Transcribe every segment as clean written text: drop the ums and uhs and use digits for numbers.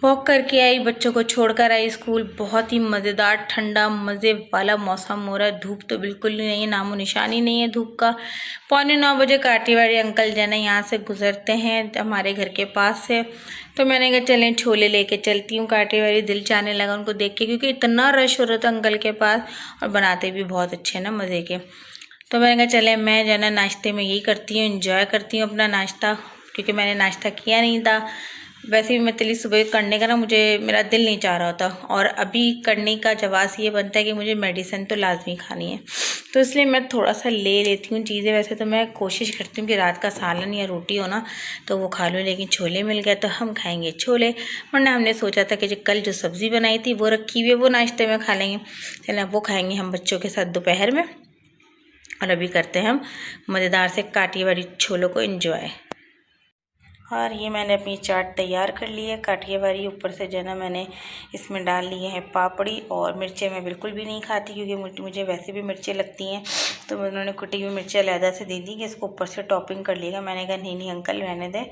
Walk करके आई, बच्चों को छोड़कर आई स्कूल। बहुत ही मज़ेदार ठंडा मज़े वाला मौसम हो रहा है। धूप तो बिल्कुल ही नहीं है, नामो निशान ही नहीं है धूप का। 8:45 काटीवाड़ी अंकल जो है ना यहाँ से गुजरते हैं हमारे घर के पास से, तो मैंने कहा चलें छोले लेके चलती हूँ काटीवाड़ी। दिल चाहने लगा उनको देख के, क्योंकि इतना रश हो रहा था अंकल के पास और बनाते भी बहुत अच्छे ना मज़े के। तो मैंने कहा चले, मैं जो है ना नाश्ते में यही करती हूँ, इंजॉय करती हूँ अपना नाश्ता, क्योंकि मैंने नाश्ता किया नहीं था। वैसे भी मैं तिली सुबह करने का ना मेरा दिल नहीं चाह रहा था, और अभी करने का जवाब ये बनता है कि मुझे मेडिसिन तो लाजमी खानी है, तो इसलिए मैं थोड़ा सा ले लेती हूँ चीज़ें। वैसे तो मैं कोशिश करती हूँ कि रात का सालन या रोटी हो ना तो वो खा लूँ, लेकिन छोले मिल गए तो हम खाएंगे छोले। वरना हमने सोचा था कि जो कल जो सब्ज़ी बनाई थी वो रखी हुई है, वो नाश्ते में खा लेंगे। चलें वो खाएंगे हम बच्चों के साथ दोपहर में। और अभी करते हैं हम मज़ेदार से काठियावाड़ी छोलों को एंजॉय। और ये मैंने अपनी चाट तैयार कर ली है काठियावाड़ी। ऊपर से जो है ना मैंने इसमें डाल लिए हैं पापड़ी, और मिर्चें मैं बिल्कुल भी नहीं खाती क्योंकि मुझे वैसे भी मिर्चें लगती हैं, तो उन्होंने कुटी हुई मिर्चें अलहदा से दे दी कि इसको ऊपर से टॉपिंग कर लिएगा। मैंने कहा नहीं अंकल रहने दें,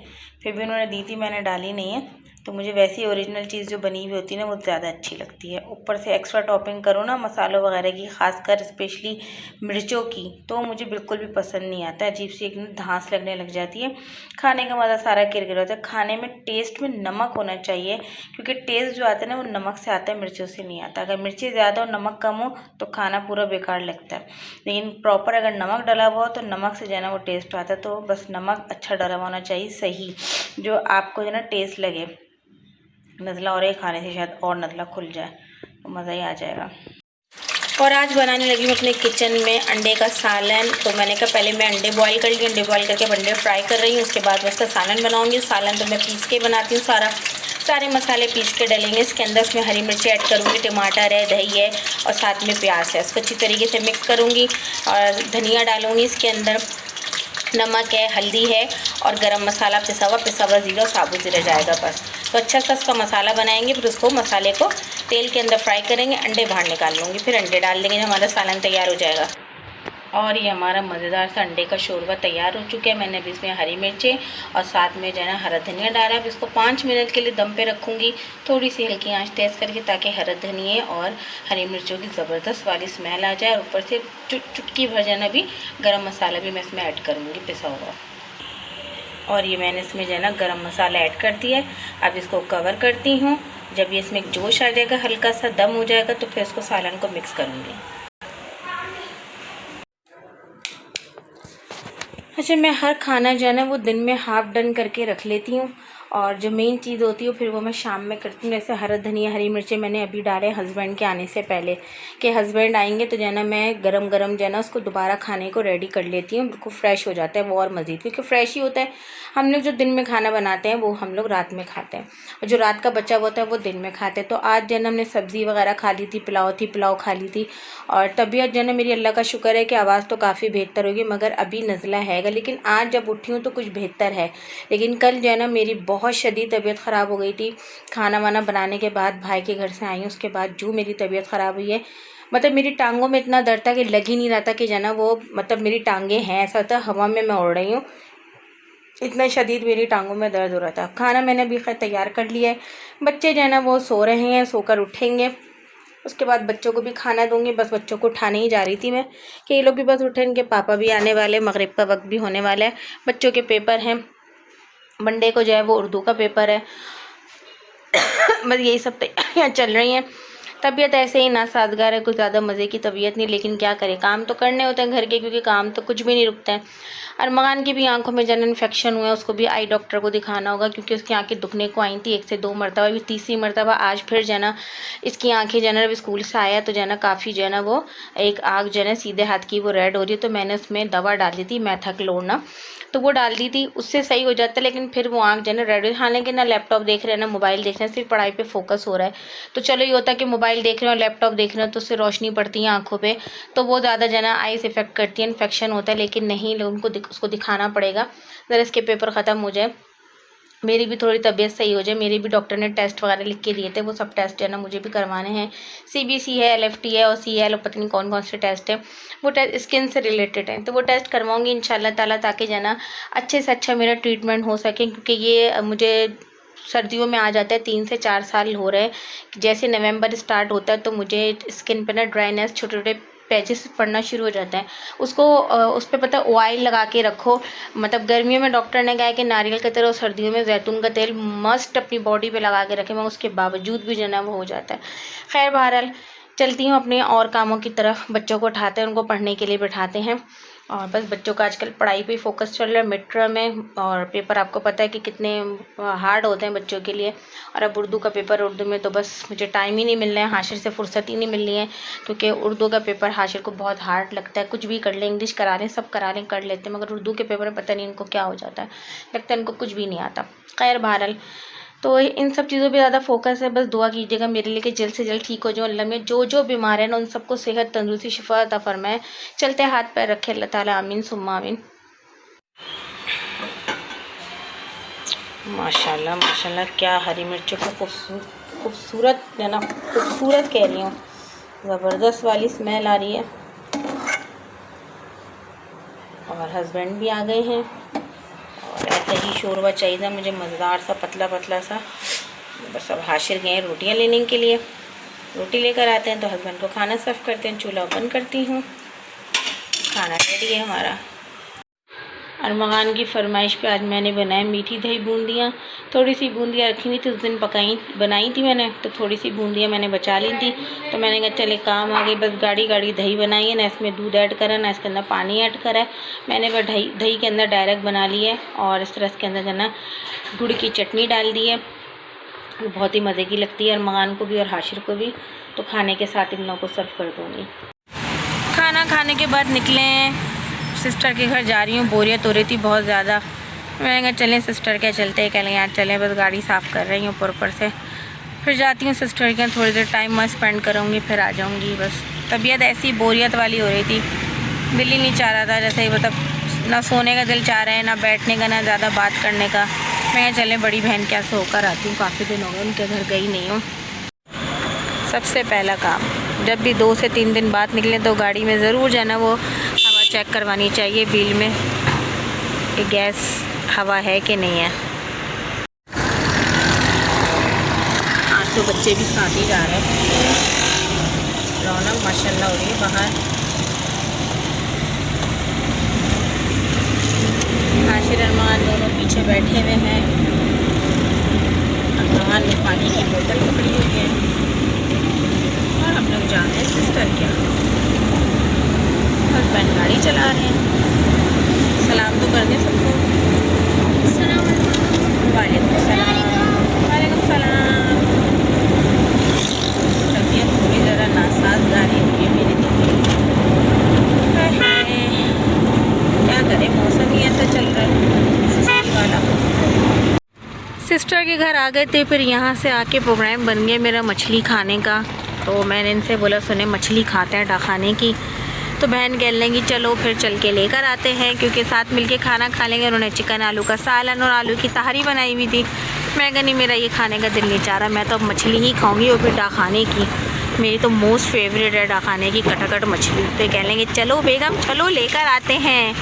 फिर भी उन्होंने दी थी, मैंने डाली नहीं है। तो मुझे वैसी ओरिजिनल चीज़ जो बनी हुई होती है ना वो ज़्यादा अच्छी लगती है। ऊपर से एक्स्ट्रा टॉपिंग करो ना मसालों वगैरह की, खासकर स्पेशली मिर्चों की, तो मुझे बिल्कुल भी पसंद नहीं आता। अजीब सी एक धांस लगने लग जाती है, खाने का मज़ा सारा किरकिर होता है। खाने में टेस्ट में नमक होना चाहिए, क्योंकि टेस्ट जो आता है ना वो नमक से आता है, मिर्चों से नहीं आता। अगर मिर्ची ज़्यादा और नमक कम हो तो खाना पूरा बेकार लगता है, लेकिन प्रॉपर अगर नमक डला हुआ हो तो नमक से जो है ना वो टेस्ट आता है। तो बस नमक अच्छा डला हुआ होना चाहिए, सही, जो आपको जो है ना टेस्ट लगे। नज़ला और एक खाने से शायद और नज़ला खुल जाए तो मज़ा ही आ जाएगा। और आज बनाने लगी हूँ अपने किचन में अंडे का सालन। तो मैंने कहा पहले मैं अंडे बॉईल कर ली, अंडे बॉईल करके अंडे फ्राई कर रही हूँ, उसके बाद मैं इसका सालन बनाऊँगी। सालन तो मैं पीस के बनाती हूँ, सारे मसाले पीस के डलेंगे इसके अंदर। उसमें हरी मिर्ची ऐड करूँगी, टमाटर है, दही है और साथ में प्याज है। इसको अच्छी तरीके से मिक्स करूँगी और धनिया डालूँगी इसके अंदर, नमक है, हल्दी है और गरम मसाला पिसा हुआ ज़ीरा और साबुत ज़ीरा जाएगा बस। तो अच्छा सा इसका मसाला बनाएंगे, फिर उसको मसाले को तेल के अंदर फ्राई करेंगे। अंडे बाहर निकाल लूँगी, फिर अंडे डाल देंगे, हमारा सालन तैयार हो जाएगा। और ये हमारा मज़ेदार सा अंडे का शोरबा तैयार हो चुका है। मैंने अभी इसमें हरी मिर्चें और साथ में जो है ना हरा धनिया डाला। अब इसको 5 मिनट के लिए दम पे रखूँगी, थोड़ी सी हल्की आंच तेज़ करके, ताकि हरा धनिया और हरी मिर्चों की ज़बरदस्त वाली स्मेल आ जाए। और ऊपर से चुटकी भर जाना भी गरम मसाला भी मैं इसमें ऐड करूँगी पिसा हुआ। और ये मैंने इसमें जो है ना गरम मसाला ऐड कर दिया है। अब इसको कवर करती हूँ। जब ये इसमें एक जोश आ जाएगा, हल्का सा दम हो जाएगा, तो फिर इसको सालन को मिक्स करूँगी। अच्छा, मैं हर खाना जो है ना वो दिन में हाफ़ डन करके रख लेती हूँ, और जो मेन चीज़ होती है फिर वो मैं शाम में करती हूँ। जैसे हरा धनिया हरी मिर्चें मैंने अभी डाले हस्बैंड के आने से पहले, कि हस्बैंड आएंगे तो जो है ना मैं गरम गरम जो है ना उसको दोबारा खाने को रेडी कर लेती हूँ। बिल्कुल फ्रेश हो जाता है वो और मज़ीद, क्योंकि फ्रेश ही होता है। हम लोग जो दिन में खाना बनाते हैं वो हम लोग रात में खाते हैं, और जो रात का बचा होता है वो दिन में खाते हैं। तो आज जो है ना हमने सब्ज़ी वगैरह खा ली थी, पुलाव खा ली थी। और तबीयत जो है ना मेरी, अल्लाह का शुक्र है कि आवाज़ तो काफ़ी बेहतर होगी, मगर अभी नज़ला हैगा। लेकिन आज जब उठी हूँ तो कुछ बेहतर है। लेकिन कल जो है ना मेरी बहुत शदीद तबीयत ख़राब हो गई थी। खाना वाना बनाने के बाद भाई के घर से आई हूँ, उसके बाद जो मेरी तबीयत ख़राब हुई है, मतलब मेरी टांगों में इतना दर्द था कि लग ही नहीं रहा था कि जो है ना वो, मतलब मेरी टांगें हैं, ऐसा था हवा में मैं उड़ रही हूँ, इतना शदीद मेरी टांगों में दर्द हो रहा था। खाना मैंने अभी खैर तैयार कर लिया है। बच्चे जो है ना वो सो रहे हैं, सोकर उठेंगे, उसके बाद बच्चों को भी खाना दूंगी। बस बच्चों को उठाने ही जा रही थी मैं कि ये लोग भी बस उठे, इनके पापा भी आने वाले, मगरिब का वक्त भी होने वाला है। बच्चों के पेपर हैं, मंडे को जो है वो उर्दू का पेपर है। बस यही सब तैयारियाँ चल रही हैं। तबीयत ऐसे ही नासाजगार है, कुछ ज़्यादा मज़े की तबीयत नहीं, लेकिन क्या करें, काम तो करने होते हैं घर के, क्योंकि काम तो कुछ भी नहीं रुकते हैं। अरमान की भी आंखों में जन इन्फेक्शन हुआ है, उसको भी आई डॉक्टर को दिखाना होगा, क्योंकि उसकी आंखें दुखने को आई थी 1 से 2 मरतबा, अभी तीसरी मरतबा आज फिर जो है ना इसकी आंखें जो है ना अभी स्कूल से आया तो जो है ना काफ़ी जो है ना वो एक आँख जो है ना सीधे हाथ की वो रेड हो रही है। तो मैंने उसमें दवा डाल दी थी मैथाक्लोर ना, तो वो डाल दी थी, उससे सही हो जाता है। लेकिन फिर वो आँख जो है ना रेड हो, हालांकि ना लैपटॉप देख रहे हैं ना मोबाइल देख रहे हैं, सिर्फ पढ़ाई पे फोकस हो रहा है। तो चलो ये होता है कि मोबाइल देख रहे हो, लैपटॉप देख रहे हो, तो उससे रोशनी पड़ती है आँखों पे, तो वो ज़्यादा जो है ना आइस इफेक्ट करती है, इन्फेक्शन होता है। लेकिन नहीं, लोगों को उसको दिखाना पड़ेगा, ज़रा इसके पेपर ख़त्म हो जाए, मेरी भी थोड़ी तबीयत सही हो जाए। मेरी भी डॉक्टर ने टेस्ट वगैरह लिख के दिए थे, वो सब टेस्ट जो है ना मुझे भी करवाने हैं। CBC है, LFT है और CL और पता नहीं कौन कौन से टेस्ट हैं, वो टेस्ट स्किन से रिलेटेड हैं, तो वो टेस्ट करवाऊंगी इंशाल्लाह ताला, ताकि जो है ना अच्छे से अच्छा मेरा ट्रीटमेंट हो सके। क्योंकि ये मुझे सर्दियों में आ जाता है। 3 से 4 साल हो रहे हैं। जैसे नवंबर स्टार्ट होता है तो मुझे स्किन पे ना ड्राइनेस, छोटे छोटे पैचेस पड़ना शुरू हो जाता है। उसको उस पर पता ऑयल लगा के रखो। मतलब गर्मियों में डॉक्टर ने कहा है कि नारियल का तेल और सर्दियों में जैतून का तेल मस्ट अपनी बॉडी पे लगा के रखें, मगर उसके बावजूद भी जो है ना वो हो जाता है। खैर बहरहाल चलती हूँ अपने और कामों की तरफ। बच्चों को उठाते हैं, उनको पढ़ने के लिए बैठाते हैं और बस बच्चों का आजकल पढ़ाई पे फोकस चल रहा है। मिड टर्म में और पेपर आपको पता है कि कितने हार्ड होते हैं बच्चों के लिए। और अब उर्दू का पेपर, उर्दू में तो बस मुझे टाइम ही नहीं मिल रहा है, हाशिर से फुर्सत ही नहीं मिल रही है, क्योंकि उर्दू का पेपर हाशिर को बहुत हार्ड लगता है। कुछ भी कर लें, इंग्लिश करा लें, सब करा लें, कर लेते हैं, मगर उर्दू के पेपर में पता नहीं इनको क्या हो जाता है, लगता है इनको कुछ भी नहीं आता। खैर बहरहाल तो इन सब चीज़ों पे ज़्यादा फोकस है। बस दुआ कीजिएगा मेरे लिए कि जल्द से जल्द ठीक हो जाऊँ। अल्लाह में जो बीमार है ना उन सबको सेहत, तंदुरुस्ती, शिफा अता फरमाए। चलते हाथ पैर रखे अल्लाह ताला, आमीन सुम्मा आमीन। माशाल्लाह माशाल्लाह, क्या हरी मिर्चों का खूबसूरत है ना, खूबसूरत कह रही हूँ, ज़बरदस्त वाली स्मेल आ रही है। और हस्बैंड भी आ गए हैं और ऐसा ही शोरबा चाहिए था मुझे, मज़ेदार सा, पतला पतला सा। बस अब हाशिर गए हैं रोटियां लेने के लिए, रोटी लेकर आते हैं तो हस्बैंड को खाना सर्व करते हैं। चूल्हा ओपन करती हूँ, खाना रेडी है हमारा। अरमान की फरमाइश पे आज मैंने बनाया मीठी दही बूंदियाँ। थोड़ी सी बूंदियाँ रखी हुई थी, उस दिन बनाई थी मैंने, तो थोड़ी सी बूंदियाँ मैंने बचा ली थी। तो मैंने कहा चले काम आ गई, बस गाढ़ी गाढ़ी दही बनाई है ना, इसमें दूध ऐड करा ना इसके अंदर पानी ऐड करा है। मैंने वह दही के अंदर डायरेक्ट बना ली है और इस तरह इसके अंदर जो ना गुड़ की चटनी डाल दी है। वो बहुत ही मज़े की लगती है अरमान को भी और हाशिर को भी। तो खाने के साथ इन लोगों को सर्व कर दूँगी। खाना खाने के बाद निकले सिस्टर के घर जा रही हूँ। बोरियत हो रही थी बहुत ज़्यादा, मैंने कहा चलें सिस्टर के चलते, कह लें यार चलें, बस गाड़ी साफ़ कर रही हूँ ऊपर से। फिर जाती हूँ सिस्टर के, थोड़ी देर टाइम मैं स्पेंड करूँगी, फिर आ जाऊँगी। बस तबीयत ऐसी बोरियत वाली हो रही थी, दिल ही नहीं चाह रहा था, जैसे मतलब ना सोने का दिल चाह रहा है, ना बैठने का, ना ज़्यादा बात करने का। मैं चलें बड़ी बहन के यहाँ से होकर आती हूँ, काफ़ी दिन हो गए उनके घर गई नहीं हूँ। सबसे पहला काम, जब भी 2 से 3 दिन बाद निकले तो गाड़ी में ज़रूर जाना वो हवा चेक करवानी चाहिए व्हील में कि गैस हवा है कि नहीं है। आज तो बच्चे भी साथ ही जा रहे हैं, रौनक माशाल्लाह हो रही है बाहर। हाशिर अरमान दोनों पीछे बैठे हुए हैं। अरमान ने पानी की बोतल पकड़ी हुई है और हम लोग जा रहे हैं सिस्टर के यहाँ। हस्बैंड गाड़ी चला रहे हैं। सलाम तो कर दें सबको। वालेकुम सलाम। वालेकुम सलाम। तबीयत थोड़ी ज़रा नासाजगारी हुई है मेरी तबीयत। क्या करें, मौसम ही ऐसा चल रहा है सिस्टर वाला। सिस्टर के घर आ गए थे, फिर यहाँ से आके प्रोग्राम बन गया मेरा मछली खाने का। तो मैंने इनसे बोला सुने मछली खाते हैं डाखाने की, तो बहन कह लेंगी चलो फिर चल के लेकर आते हैं, क्योंकि साथ मिलके खाना खा लेंगे। उन्होंने चिकन आलू का सालन और आलू की तहारी बनाई हुई थी। मैं कहा नहीं मेरा ये खाने का दिल नहीं चाह रहा, मैं तो अब मछली ही खाऊंगी, वो भी डाखाने की। मेरी तो मोस्ट फेवरेट है डाखाने की कटाकट मछली। तो कह लेंगे चलो बेगम चलो लेकर आते हैं।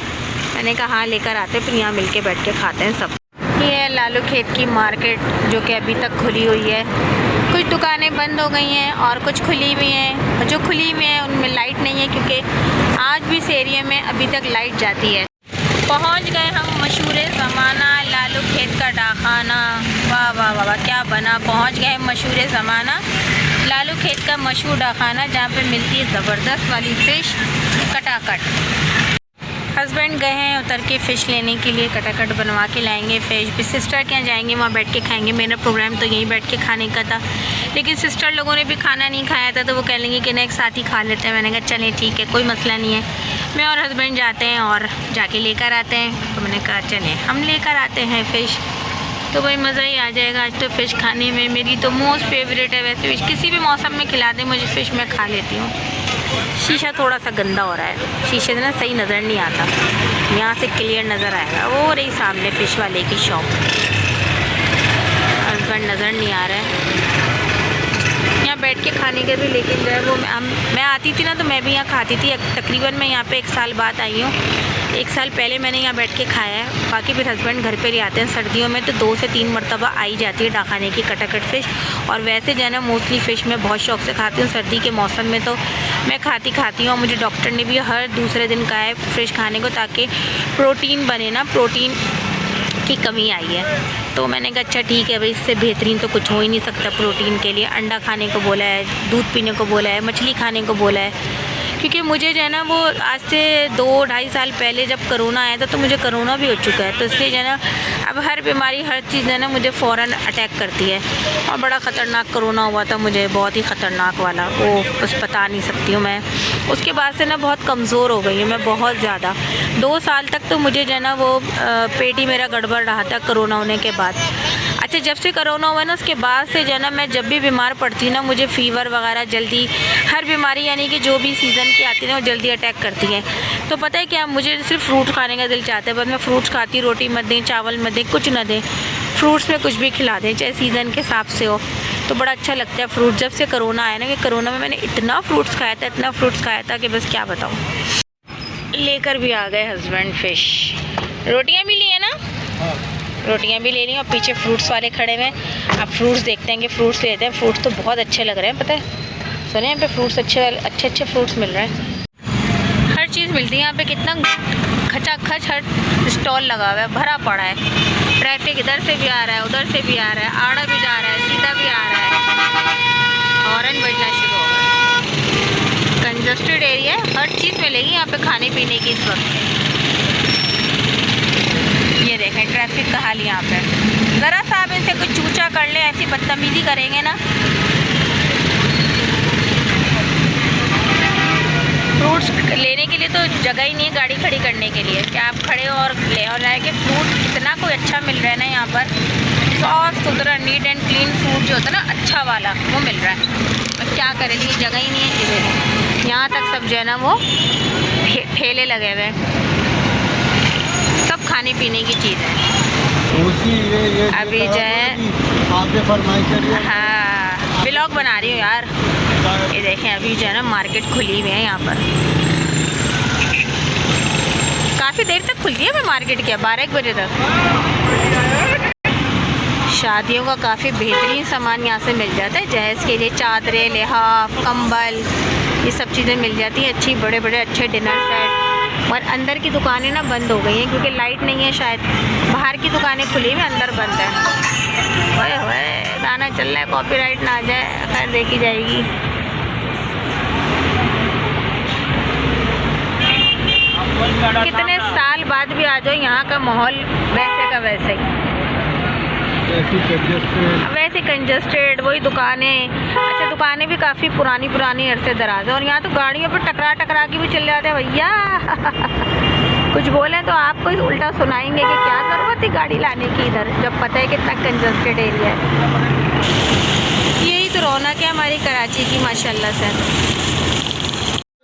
मैंने कहा हाँ लेकर आते, फिर यहाँ मिल के बैठ के खाते हैं सब। ये है लालू खेत की मार्केट जो कि अभी तक खुली हुई है। कुछ दुकानें बंद हो गई हैं और कुछ खुली हुई हैं। जो खुली हुई हैं उनमें लाइट नहीं है, क्योंकि आज भी इस एरिया में अभी तक लाइट जाती है। पहुंच गए हम मशहूर ज़माना लालू खेत का डाखाना। वाह वाह वाह वाह क्या बना। पहुंच गए मशहूर ज़माना लालू खेत का मशहूर डाखाना, जहाँ पे मिलती है ज़बरदस्त वाली फ़िश कटाकट। हस्बैंड गए हैं उतर के फ़िश लेने के लिए, कटाकट बनवा के लाएंगे फ़िश। फिर सिस्टर के यहाँ जाएंगे, वहाँ बैठ के खाएंगे। मेरा प्रोग्राम तो यहीं बैठ के खाने का था, लेकिन सिस्टर लोगों ने भी खाना नहीं खाया था, तो वो कह लेंगे कि ना एक साथ ही खा लेते हैं। मैंने कहा चलें ठीक है, कोई मसला नहीं है। मैं और हस्बैंड जाते हैं और जाके लेकर आते हैं। तो मैंने कहा चलें हम लेकर आते हैं फ़िश, तो भाई मज़ा ही आ जाएगा आज तो फ़िश खाने में। मेरी तो मोस्ट फेवरेट है वैसे फ़िश, किसी भी मौसम में खिला दें मुझे फ़िश, मैं खा लेती हूँ। शीशा थोड़ा सा गंदा हो रहा है, शीशे से ना सही नज़र नहीं आता, यहाँ से क्लियर नज़र आएगा। वो रही सामने फ़िश वाले की शॉप, हस्बैंड नज़र नहीं आ रहा है। यहाँ बैठ के खाने के भी, लेकिन जो है वो मैं आती थी ना तो मैं भी यहाँ खाती थी। तकरीबन मैं यहाँ पे 1 साल बाद आई हूँ। 1 साल पहले मैंने यहाँ बैठ के खाया है। बाकी फिर हस्बैंड घर पे ले आते हैं सर्दियों में, तो 2 से 3 मरतबा आई जाती है खाने की कटाकट फ़िश। और वैसे जो है ना मोस्टली फ़िश मैं बहुत शौक़ से खाती हूँ। सर्दी के मौसम में तो मैं खाती हूँ। और मुझे डॉक्टर ने भी हर दूसरे दिन कहा है फ़िश खाने को, ताकि प्रोटीन बने ना, प्रोटीन की कमी आई है। तो मैंने कहा अच्छा ठीक है भाई, इससे बेहतरीन तो कुछ हो ही नहीं सकता प्रोटीन के लिए। अंडा खाने को बोला है, दूध पीने को बोला है, मछली खाने को बोला है। क्योंकि मुझे जो है ना वो आज से 2-2.5 साल पहले जब कोरोना आया था तो मुझे कोरोना भी हो चुका है। तो इसलिए जो है ना अब हर बीमारी, हर चीज़ है ना मुझे फ़ौरन अटैक करती है। और बड़ा ख़तरनाक कोरोना हुआ था मुझे, बहुत ही ख़तरनाक वाला, वो बस बता नहीं सकती हूँ मैं। उसके बाद से ना बहुत कमज़ोर हो गई हूँ मैं, बहुत ज़्यादा। 2 साल तक तो मुझे जो है ना वो पेट ही मेरा गड़बड़ रहा था कोरोना होने के बाद। अच्छा, जब से कोरोना हुआ ना उसके बाद से जो है ना मैं जब भी बीमार पड़ती ना, मुझे फ़ीवर वगैरह जल्दी, हर बीमारी यानी कि जो भी सीज़न की आती है ना वो जल्दी अटैक करती है। तो पता है क्या, मुझे सिर्फ फ्रूट खाने का दिल चाहता है, बस मैं फ्रूट्स खाती, रोटी मत दें, चावल मत दें, कुछ ना दें, फ्रूट्स में कुछ भी खिला दें, चाहे सीज़न के हिसाब से हो। तो बड़ा अच्छा लगता है फ्रूट। जब से कोरोना आया ना, कि कोरोना में मैंने इतना फ्रूट्स खाया था, इतना फ्रूट्स खाया था कि बस क्या बताऊँ। लेकर भी आ गए हस्बैंड फ़िश। रोटियाँ भी ली है ना? रोटियां भी ले ली और पीछे फ्रूट्स वाले खड़े हुए हैं। अब फ्रूट्स देखते हैं कि फ्रूट्स लेते हैं। फ्रूट्स तो बहुत अच्छे लग रहे हैं, पता है, सुने यहाँ पे फ्रूट्स अच्छे फ्रूट्स मिल रहे हैं। हर चीज़ मिलती है यहाँ पे। कितना खचाखच हर स्टॉल लगा हुआ है, भरा पड़ा है। ट्रैफिक इधर से भी आ रहा है, उधर से भी आ रहा है, आड़ा भी जा रहा है, सीधा भी आ रहा है, हॉर्न बजना शुरू हो गया। कंजस्टेड एरिया है, हर चीज़ मिलेगी यहाँ पे खाने पीने की इस वक्त। ये देखें ट्रैफिक का हाल यहाँ पे। ज़रा सा आप इनसे कुछ चूचा कर ले, ऐसी बदतमीज़ी करेंगे ना। फ्रूट्स लेने के लिए तो जगह ही नहीं है गाड़ी खड़ी करने के लिए, क्या आप खड़े हो और ले और आए कि फ्रूट इतना कोई अच्छा मिल रहा है ना यहाँ पर, साफ सुथरा नीट एंड क्लीन फ्रूट जो होता है ना अच्छा वाला, वो मिल रहा है। अब क्या करें, लिए जगह ही नहीं है किसी, यहाँ तक सब जो है ना वो ठेले लगे हुए हैं, सब खाने पीने की चीज़ है। अभी जो है हाँ व्लॉग बना रही हूँ यार। ये देखें अभी जो है ना मार्केट खुली हुई है यहाँ पर, काफ़ी देर तक खुलती है। मैं मार्केट क्या 12-1 बजे तक। शादियों का काफ़ी बेहतरीन सामान यहाँ से मिल जाता है। जहेज़ के लिए चादरें, लिहाफ, कंबल, ये सब चीज़ें मिल जाती हैं अच्छी, बड़े बड़े अच्छे डिनर सेट। और अंदर की दुकानें ना बंद हो गई हैं क्योंकि लाइट नहीं है शायद। बाहर की दुकानें खुली हुई, अंदर बंद है। ओए होए गाना चल रहा है, कॉपीराइट ना आ जाए, खैर देखी जाएगी। कितने साल बाद भी आ जाओ, यहाँ का माहौल वैसे का वैसे ही, वैसे कंजस्टेड, वही दुकानें। अच्छा दुकानें भी काफ़ी पुरानी अरसे दराज है। और यहाँ तो गाड़ियों पर टकरा के भी चले जाते हैं भैया। कुछ बोलें तो आपको उल्टा सुनाएंगे कि क्या ज़रूरत है गाड़ी लाने की इधर, जब पता है कितना कंजस्टेड एरिया है। यही तो रौनक है हमारी कराची की माशाल्लाह से।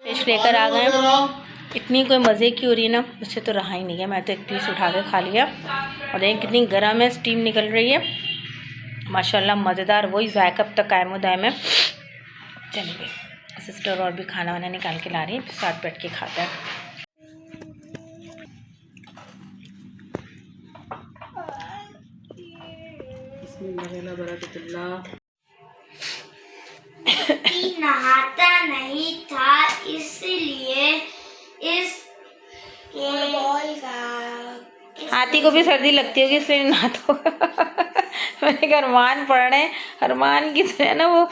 फिश लेकर आ गए, इतनी कोई मज़े की हो रही है ना, उससे तो रहा ही नहीं है। मैं तो एक पीस उठा के खा लिया। और देखें कितनी गर्म है, स्टीम निकल रही है माशाल्लाह, मज़ेदार। वही जायका अब तक कायम दायम है। चलिए सिस्टर और भी खाना वाना निकाल के ला रही है, फिर साथ बैठ के खाता है। नहाता नहीं था इसलिए इस हाथी को भी सर्दी लगती होगी इसलिए नहाता होगा। मैंने कहा अरमान पढ़ रहे हैं, अरमान की जो है ना वो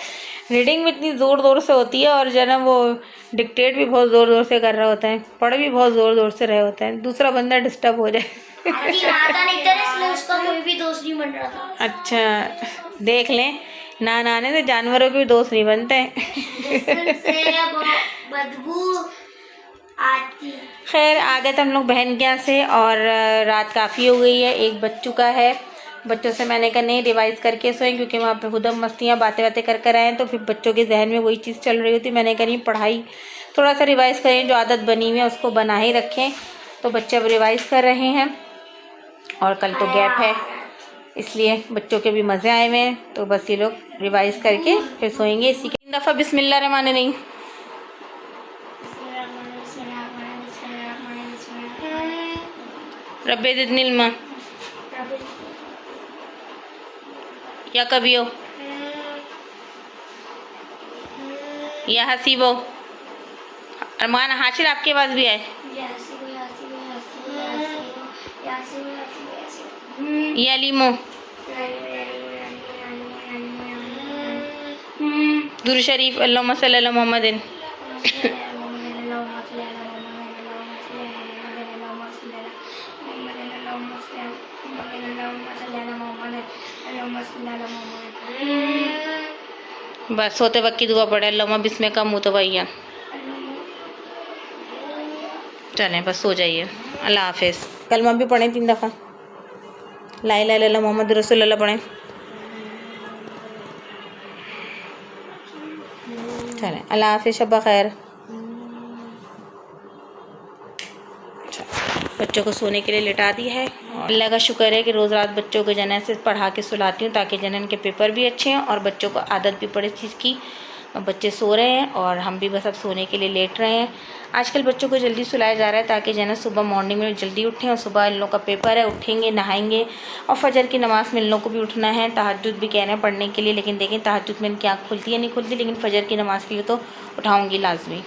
रीडिंग में इतनी ज़ोर से होती है और जो है ना वो डिक्टेट भी बहुत ज़ोर से कर रहा होता है, पढ़ भी बहुत ज़ोर से रहे होते हैं, दूसरा बंदा डिस्टर्ब हो जाए। नहाता नहीं था इसलिए उसका कोई भी दोस्त नहीं बन रहा था। अच्छा देख लें, ना नहाने से जानवरों के भी दोस्त नहीं बनते हैं। बदबू आती। खैर आ गए थे हम लोग बहन के यहाँ से और रात काफ़ी हो गई है, 1 बज चुका है। बच्चों से मैंने कहा नहीं रिवाइज़ करके सोएं क्योंकि वहाँ पे खुदम मस्तियाँ बातें कर कर आए, तो फिर बच्चों के जहन में वही चीज़ चल रही होती। मैंने कहा नहीं पढ़ाई थोड़ा सा रिवाइज़ करें, जो आदत बनी हुई है उसको बना ही रखें। तो बच्चे अब रिवाइज़ कर रहे हैं और कल तो गैप है, इसलिए बच्चों के भी मज़े आए हुए हैं, तो बस ये लोग रिवाइज करके फिर सोएंगे। इसी के 3 दफ़ा बिस्मिल्लाह रहमान रहीम। रब्बे ज़िदनिल इल्मा या कबियो या हसीबो। अरमान हाशिर आपकी आवाज़ भी आए। या लीमो दुरूद शरीफ अल्लाहुम्मा सल्ली अला मुहम्मदिन। बस सोते वक्त की दुआ पढ़े अल्लाहुम्मा बिस्मिका मुतवैया। चलें बस सो जाइए, अल्लाह हाफिज़। कलमा भी पढ़ें 3 दफ़ा, ला इलाहा इल्लल्लाह मोहम्मद रसूलुल्लाह पढ़ें। चलें अल्लाह हाफिज़, शब्बा खैर। बच्चों को सोने के लिए लिटा दी है। अल्लाह का शुक्र है कि रोज़ रात बच्चों को जन से पढ़ा के सुलाती हूँ ताकि जनन के पेपर भी अच्छे हैं और बच्चों को आदत भी पड़े इस चीज़ की। बच्चे सो रहे हैं और हम भी बस अब सोने के लिए लेट रहे हैं। आजकल बच्चों को जल्दी सुलाया जा रहा है ताकि जन सुबह मॉर्निंग में जल्दी उठें और सुबह इन लोग का पेपर है, उठेंगे नहाएंगे और फजर की नमाज़ में इन लोग को भी उठना है। तहज्जुद भी कह रहे हैं पढ़ने के लिए, लेकिन देखें तहज्जुद में इनकी आँख खुलती है नहीं खुलती, लेकिन फजर की नमाज़ के लिए तो उठाऊँगी लाजमी।